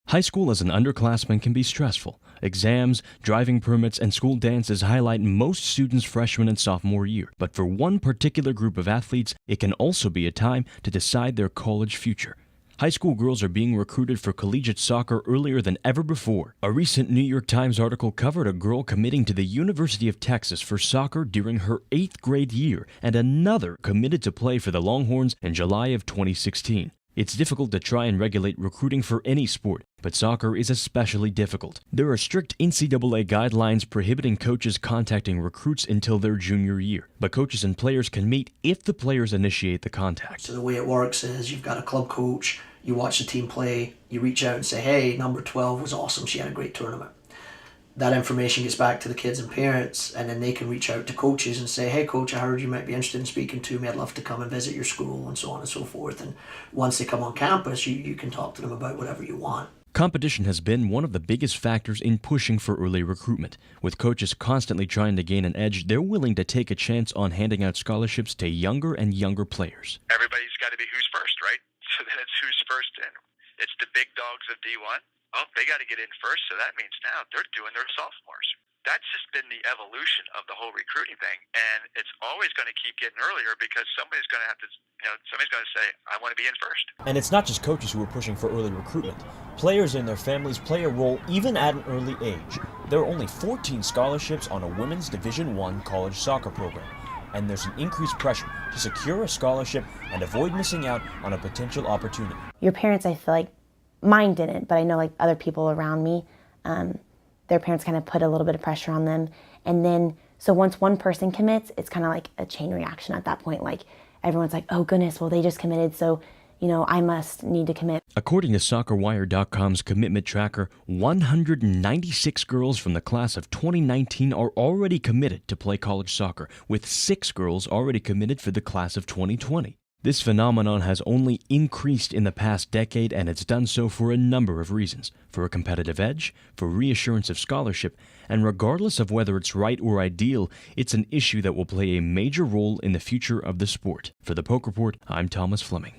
High school as an underclassman can be stressful. Exams, driving permits, and school dances highlight most students' freshman and sophomore year. But for one particular group of athletes, it can also be a time to decide their college future. High school girls are being recruited for collegiate soccer earlier than ever before. A recent New York Times article covered a girl committing to the University of Texas for soccer during her 8th grade year, and another committed to play for the Longhorns in July of 2016. It's difficult to try and regulate recruiting for any sport, but soccer is especially difficult. There are strict NCAA guidelines prohibiting coaches contacting recruits until their junior year, but coaches and players can meet if the players initiate the contact. So the way it works is you've got a club coach, you watch the team play, you reach out and say, hey, number 12 was awesome, she had a great tournament. That information gets back to the kids and parents, and then they can reach out to coaches and say, hey coach, I heard you might be interested in speaking to me, I'd love to come and visit your school, and so on and so forth. And once they come on campus, you can talk to them about whatever you want. Competition has been one of the biggest factors in pushing for early recruitment. With coaches constantly trying to gain an edge, they're willing to take a chance on handing out scholarships to younger and younger players. Everybody's got to be who's first, right? So then it's who's first in. It's the big dogs of D1. Oh, they got to get in first, so that means now they're doing their sophomores. That's just been the evolution of the whole recruiting thing, and it's always going to keep getting earlier because somebody's going to have to, somebody's going to say, I want to be in first. And it's not just coaches who are pushing for early recruitment. Players and their families play a role even at an early age. There are only 14 scholarships on a women's Division I college soccer program, and there's an increased pressure to secure a scholarship and avoid missing out on a potential opportunity. Your parents, I feel like, mine didn't, but I know like other people around me, their parents kind of put a little bit of pressure on them. And then, so once one person commits, it's kind of like a chain reaction at that point. Like everyone's like, oh goodness, well they just committed, so I must need to commit. According to SoccerWire.com's commitment tracker, 196 girls from the class of 2019 are already committed to play college soccer, with 6 girls already committed for the class of 2020. This phenomenon has only increased in the past decade, and it's done so for a number of reasons. For a competitive edge, for reassurance of scholarship, and regardless of whether it's right or ideal, it's an issue that will play a major role in the future of the sport. For the Poke Report, I'm Thomas Fleming.